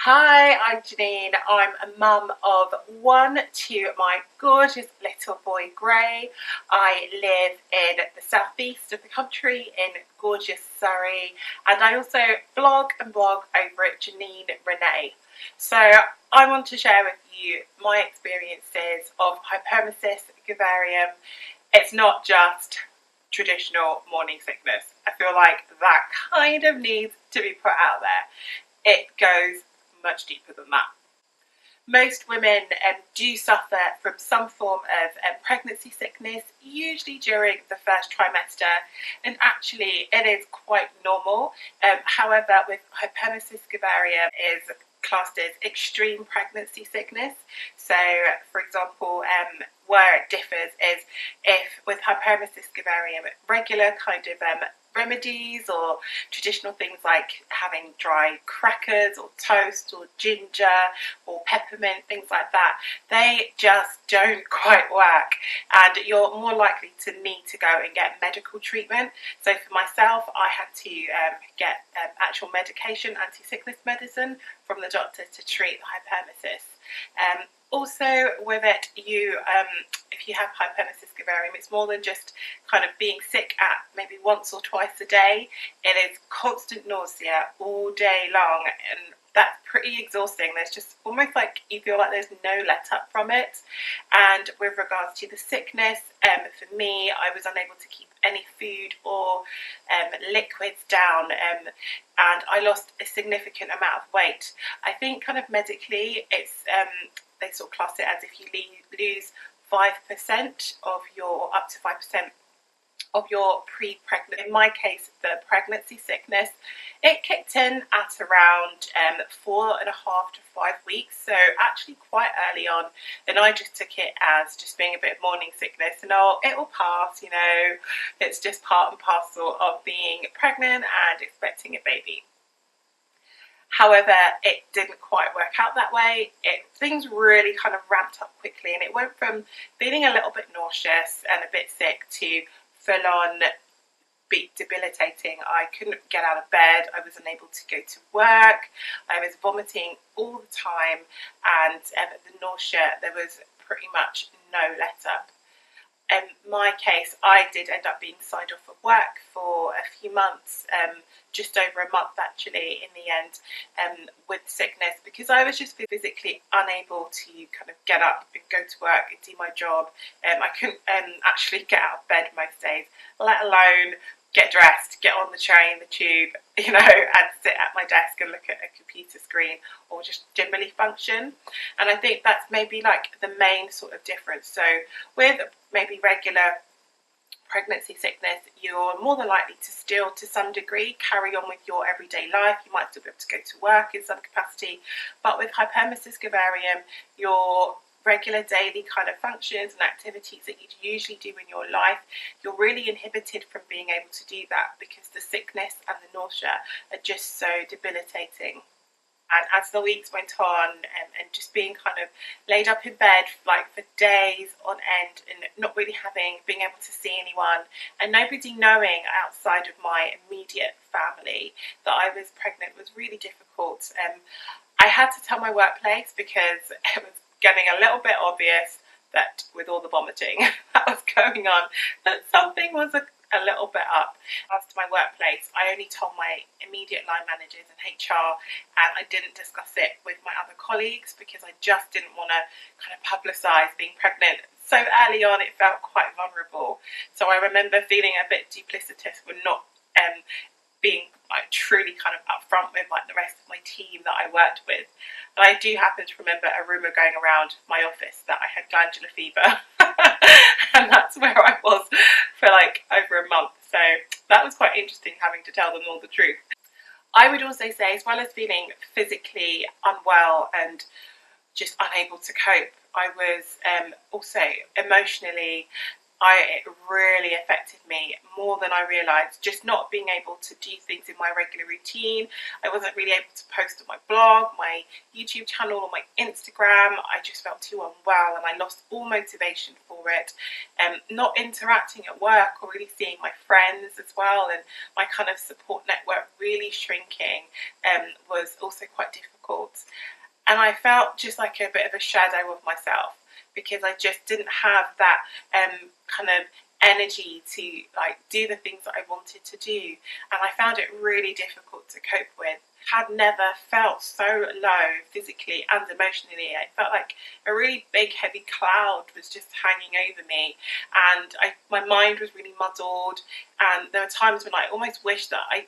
Hi, I'm Janine. I'm a mum of one to my gorgeous little boy Gray. I live in the southeast of the country in gorgeous Surrey, and I also blog over at Janine Renee. So I want to share with you my experiences of hyperemesis gravidarum. It's not just traditional morning sickness. I feel like that kind of needs to be put out there. It goes much deeper than that. Most women do suffer from some form of pregnancy sickness, usually during the first trimester, and actually it is quite normal. However, with hyperemesis gravidarum is classed as extreme pregnancy sickness. So, for example, where it differs is if with hyperemesis gravidarum, regular kind of remedies or traditional things like having dry crackers or toast or ginger or peppermint, things like that, they just don't quite work, and you're more likely to need to go and get medical treatment. So for myself, I had to get actual medication, anti-sickness medicine from the doctor to treat hyperemesis. Also with it, if you have hyperemesis gravidarum, it's more than just kind of being sick at maybe once or twice a day. It is constant nausea all day long, and that's pretty exhausting. There's just almost like you feel like there's no let up from it. And with regards to the sickness, for me, I was unable to keep any food or liquids down, and I lost a significant amount of weight. I think kind of medically, it's they sort of class it as if you lose 5% of your, up to 5% of your pre-pregnant. In my case, the pregnancy sickness, it kicked in at around 4.5 to 5 weeks, so actually quite early on, and I just took it as just being a bit of morning sickness, and it will pass, it's just part and parcel of being pregnant and expecting a baby. However, it didn't quite work out that way. Things really kind of ramped up quickly, and it went from feeling a little bit nauseous and a bit sick to full-on debilitating. I couldn't get out of bed. I was unable to go to work. I was vomiting all the time, and the nausea, there was pretty much no let-up. In my case, I did end up being signed off of work for a few months, just over a month actually in the end, with sickness, because I was just physically unable to kind of get up and go to work and do my job. I couldn't actually get out of bed most days, let alone get dressed, get on the train, the tube, and sit at my desk and look at a computer screen, or just generally function. And I think that's maybe like the main sort of difference. So with maybe regular pregnancy sickness, you're more than likely to still, to some degree, carry on with your everyday life. You might still be able to go to work in some capacity, but with hyperemesis gravidarum, your regular daily kind of functions and activities that you'd usually do in your life, you're really inhibited from being able to do that because the sickness and the nausea are just so debilitating. And as the weeks went on, and just being kind of laid up in bed like for days on end, and not really being able to see anyone, and nobody knowing outside of my immediate family that I was pregnant, was really difficult. I had to tell my workplace because it was getting a little bit obvious that with all the vomiting that was going on, that something was a little bit up. As to my workplace, I only told my immediate line managers and HR, and I didn't discuss it with my other colleagues because I just didn't want to kind of publicise being pregnant. So early on, it felt quite vulnerable. So I remember feeling a bit duplicitous with not being like truly kind of upfront with like the rest of my team that I worked with. And I do happen to remember a rumour going around my office that I had glandular fever, and that's where I was for like over a month. So that was quite interesting, having to tell them all the truth. I would also say, as well as feeling physically unwell and just unable to cope, I was also emotionally it really affected me more than I realised. Just not being able to do things in my regular routine. I wasn't really able to post on my blog, my YouTube channel, or my Instagram. I just felt too unwell and I lost all motivation for it. Not interacting at work or really seeing my friends as well, and my kind of support network really shrinking was also quite difficult. And I felt just like a bit of a shadow of myself, because I just didn't have that kind of energy to like do the things that I wanted to do, and I found it really difficult to cope with. Had never felt so low physically and emotionally. I felt like a really big heavy cloud was just hanging over me, and my mind was really muddled, and there were times when I almost wished that I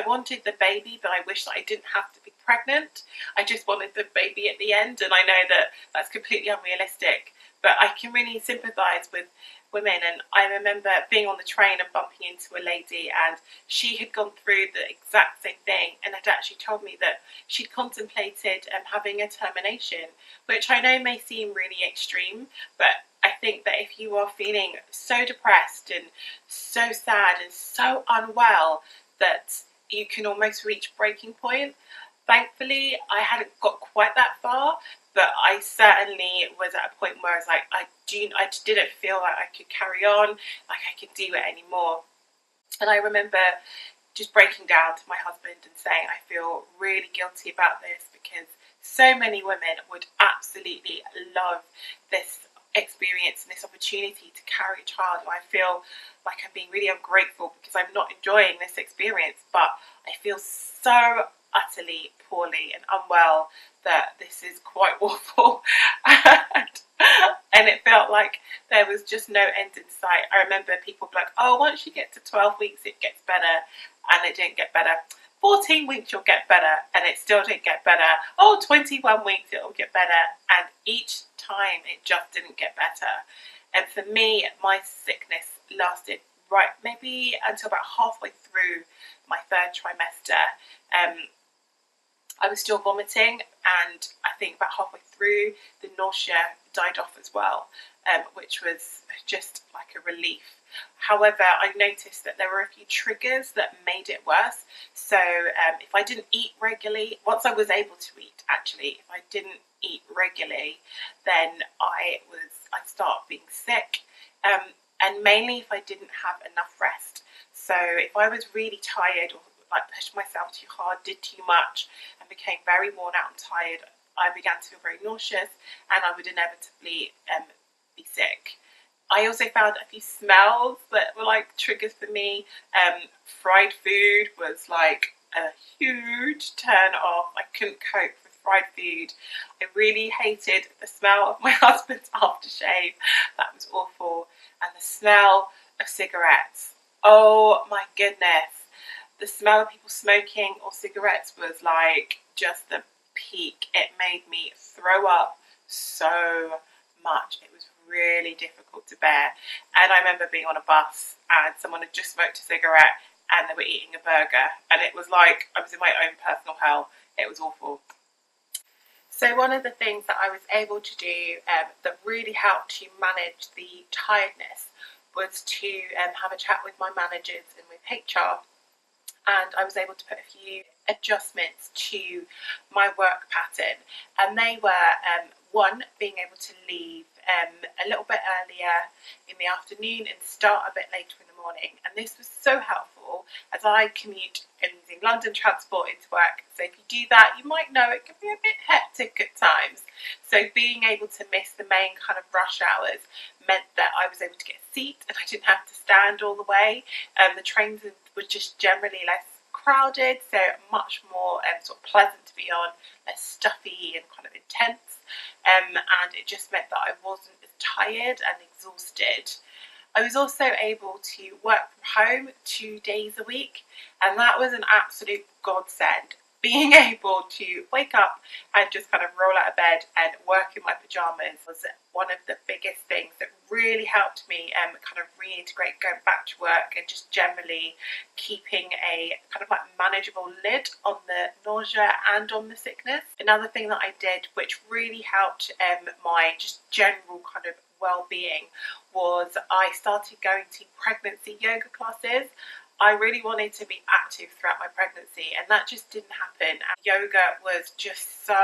wanted the baby, but I wish that I didn't have to be pregnant. I just wanted the baby at the end, and I know that that's completely unrealistic, but I can really sympathise with women. And I remember being on the train and bumping into a lady, and she had gone through the exact same thing and had actually told me that she'd contemplated having a termination, which I know may seem really extreme, but I think that if you are feeling so depressed and so sad and so unwell that you can almost reach breaking point. Thankfully, I hadn't got quite that far, but I certainly was at a point where I was like, I didn't feel like I could carry on, like I could do it anymore. And I remember just breaking down to my husband and saying, I feel really guilty about this, because so many women would absolutely love this experience and this opportunity to carry a child, and I feel like I'm being really ungrateful because I'm not enjoying this experience, but I feel so utterly poorly and unwell that this is quite awful. And it felt like there was just no end in sight. I remember people be like, oh, once you get to 12 weeks it gets better, and it didn't get better. 14 weeks you'll get better, and it still didn't get better. Oh, 21 weeks it'll get better, and each time it just didn't get better. And for me, my sickness lasted maybe until about halfway through my third trimester. I was still vomiting, and I think about halfway through the nausea died off as well, which was just like a relief. However, I noticed that there were a few triggers that made it worse. So if I didn't eat regularly, once I was able to eat, actually, if I didn't eat regularly, then I'd start being sick, and mainly if I didn't have enough rest. So if I was really tired, or like pushed myself too hard, did too much, and became very worn out and tired, I began to feel very nauseous, and I would inevitably be sick. I also found a few smells that were like triggers for me. Fried food was like a huge turn off. I couldn't cope with fried food. I really hated the smell of my husband's aftershave. That was awful. And the smell of cigarettes. Oh my goodness. The smell of people smoking or cigarettes was like just the peak. It made me throw up so much. It was really difficult to bear. And I remember being on a bus and someone had just smoked a cigarette and they were eating a burger, and it was like I was in my own personal hell. It was awful. So one of the things that I was able to do that really helped to manage the tiredness was to have a chat with my managers and with HR, and I was able to put a few adjustments to my work pattern, and they were one, being able to leave a little bit earlier in the afternoon and start a bit later in the morning. And this was so helpful as I commute using London transport into work. So if you do that, you might know it can be a bit hectic at times. So being able to miss the main kind of rush hours meant that I was able to get a seat and I didn't have to stand all the way. The trains were just generally less crowded, so much more sort of pleasant to be on, less stuffy and kind of intense, and it just meant that I wasn't as tired and exhausted. I was also able to work from home 2 days a week, and that was an absolute godsend. Being able to wake up and just kind of roll out of bed and work in my pajamas was one of the biggest things that really helped me kind of reintegrate going back to work and just generally keeping a kind of like manageable lid on the nausea and on the sickness. Another thing that I did which really helped my just general kind of well-being was I started going to pregnancy yoga classes. I really wanted to be active throughout my pregnancy, and that just didn't happen. And yoga was just so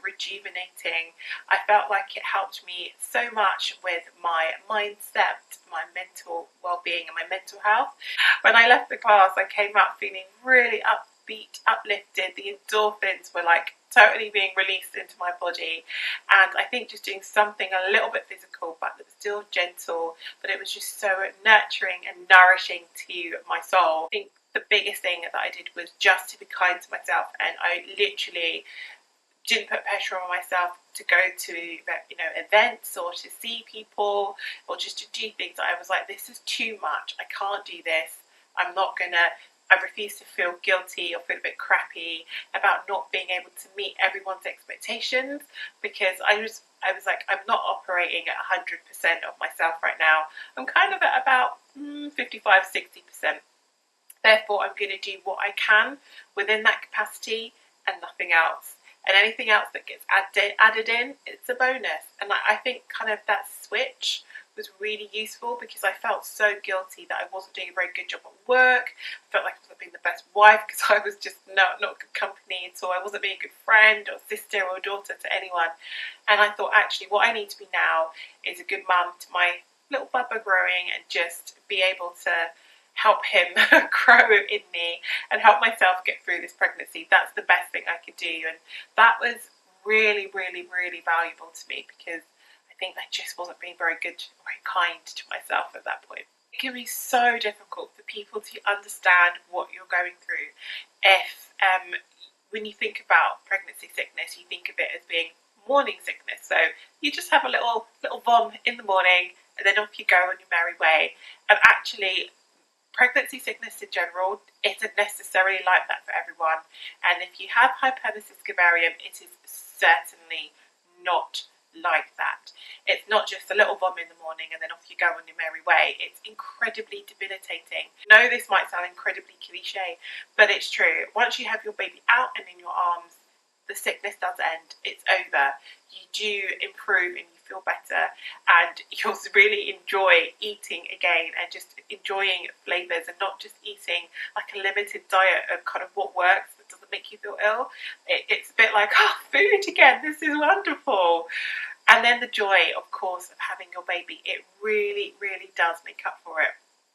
rejuvenating. I felt like it helped me so much with my mindset, my mental well-being and my mental health. When I left the class, I came out feeling really upbeat, uplifted. The endorphins were like totally being released into my body, and I think just doing something a little bit physical but that was still gentle, but it was just so nurturing and nourishing to my soul. I think the biggest thing that I did was just to be kind to myself, and I literally didn't put pressure on myself to go to events or to see people or just to do things. I was like, this is too much, I can't do this. I refuse to feel guilty or feel a bit crappy about not being able to meet everyone's expectations, because I was like, I'm not operating at 100% of myself right now. I'm kind of at about 55-60%. Therefore, I'm going to do what I can within that capacity and nothing else. And anything else that gets added in, it's a bonus. And I think kind of that switch was really useful, because I felt so guilty that I wasn't doing a very good job at work. I felt like I wasn't being the best wife because I was just not good company at all. I wasn't being a good friend or sister or daughter to anyone. And I thought, actually, what I need to be now is a good mum to my little bubba growing, and just be able to help him grow in me and help myself get through this pregnancy. That's the best thing I could do. And that was really, really, really valuable to me, because I think I just wasn't being very good, very kind to myself at that point. It can be so difficult for people to understand what you're going through. If when you think about pregnancy sickness, you think of it as being morning sickness. So you just have a little vom in the morning, and then off you go on your merry way. And actually, pregnancy sickness in general isn't necessarily like that for everyone. And if you have hyperemesis gravidarum, it is certainly not like that. It's not just a little vom in the morning and then off you go on your merry way. It's incredibly debilitating. I know this might sound incredibly cliche, but it's true. Once you have your baby out and in your arms, the sickness does end. It's over. You do improve and you feel better, and you'll really enjoy eating again and just enjoying flavours, and not just eating like a limited diet of kind of what works that doesn't make you feel ill. It's a bit like, food again, this is wonderful. And then the joy, of course, of having your baby, it really, really does make up for it.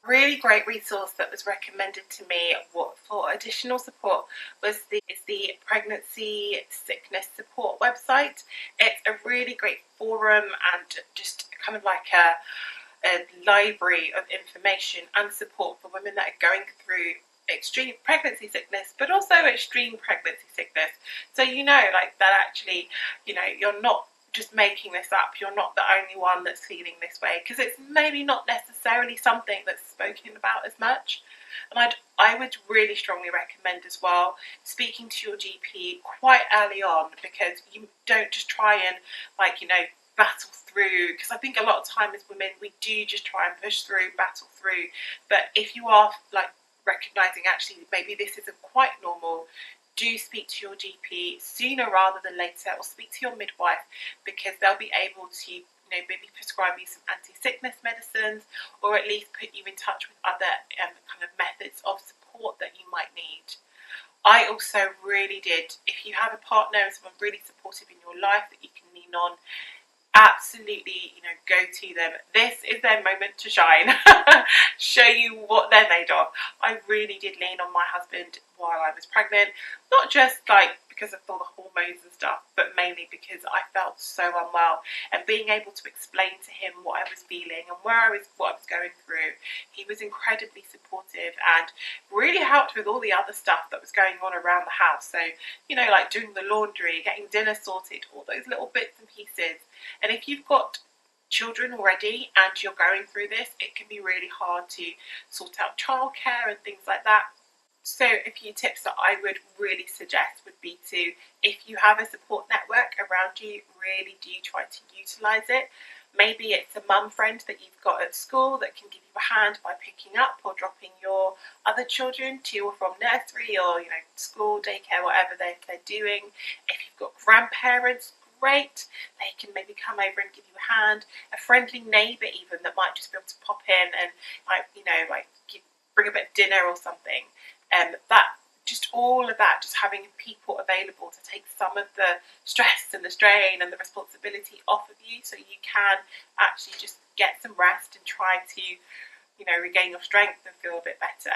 Really great resource that was recommended to me for additional support was the Pregnancy Sickness Support website. It's a really great forum and just kind of like a library of information and support for women that are going through extreme pregnancy sickness, but also extreme pregnancy sickness. So like that actually, you're not just making this up. You're not the only one that's feeling this way, because it's maybe not necessarily something that's spoken about as much. And I would really strongly recommend as well speaking to your GP quite early on, because you don't just try and battle through, because I think a lot of time as women we do just try and push through, battle through. But if you are recognizing actually maybe this isn't quite normal, do speak to your GP sooner rather than later, or speak to your midwife, because they'll be able to maybe prescribe you some anti-sickness medicines, or at least put you in touch with other kind of methods of support that you might need. I also really did, if you have a partner and someone really supportive in your life that you can lean on, absolutely, go to them. This is their moment to shine. Show you what they're made of. I really did lean on my husband while I was pregnant, not just because of all the hormones and stuff, but mainly because I felt so unwell, and being able to explain to him what I was feeling and what I was going through. He was incredibly supportive and really helped with all the other stuff that was going on around the house. So, like doing the laundry, getting dinner sorted, all those little bits and pieces. And if you've got children already and you're going through this, it can be really hard to sort out childcare and things like that. So a few tips that I would really suggest would be to, if you have a support network around you, really do try to utilise it. Maybe it's a mum friend that you've got at school that can give you a hand by picking up or dropping your other children to or from nursery or school, daycare, whatever they're doing. If you've got grandparents, great. They can maybe come over and give you a hand. A friendly neighbour even that might just be able to pop in and bring a bit of dinner or something. That just all of that, just having people available to take some of the stress and the strain and the responsibility off of you, so you can actually just get some rest and try to, regain your strength and feel a bit better.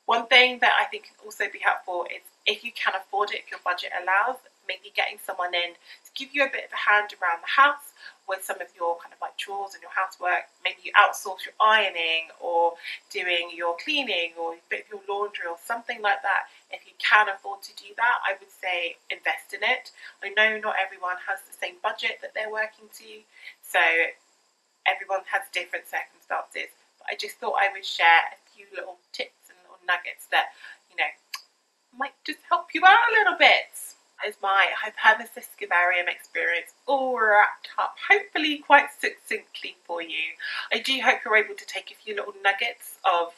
One thing that I think can also be helpful is, if you can afford it, if your budget allows, maybe getting someone in to give you a bit of a hand around the house with some of your kind of like chores and your housework. Maybe you outsource your ironing or doing your cleaning or a bit of your laundry or something like that. If you can afford to do that, I would say invest in it. I know not everyone has the same budget that they're working to, so everyone has different circumstances. But I just thought I would share a few little tips and little nuggets that, might just help you out a little bit. Is my hyperemesis vivarium experience all wrapped up, hopefully quite succinctly for you. I do hope you're able to take a few little nuggets of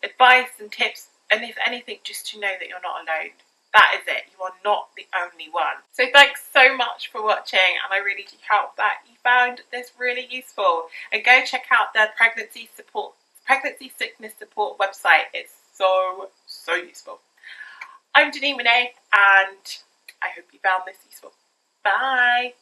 advice and tips, and if anything, just to know that you're not alone. That is it. You are not the only one. So thanks so much for watching, and I really do hope that you found this really useful. And go check out the pregnancy sickness support website. It's so useful. I'm Janine Monet, and I hope you found this useful. Bye!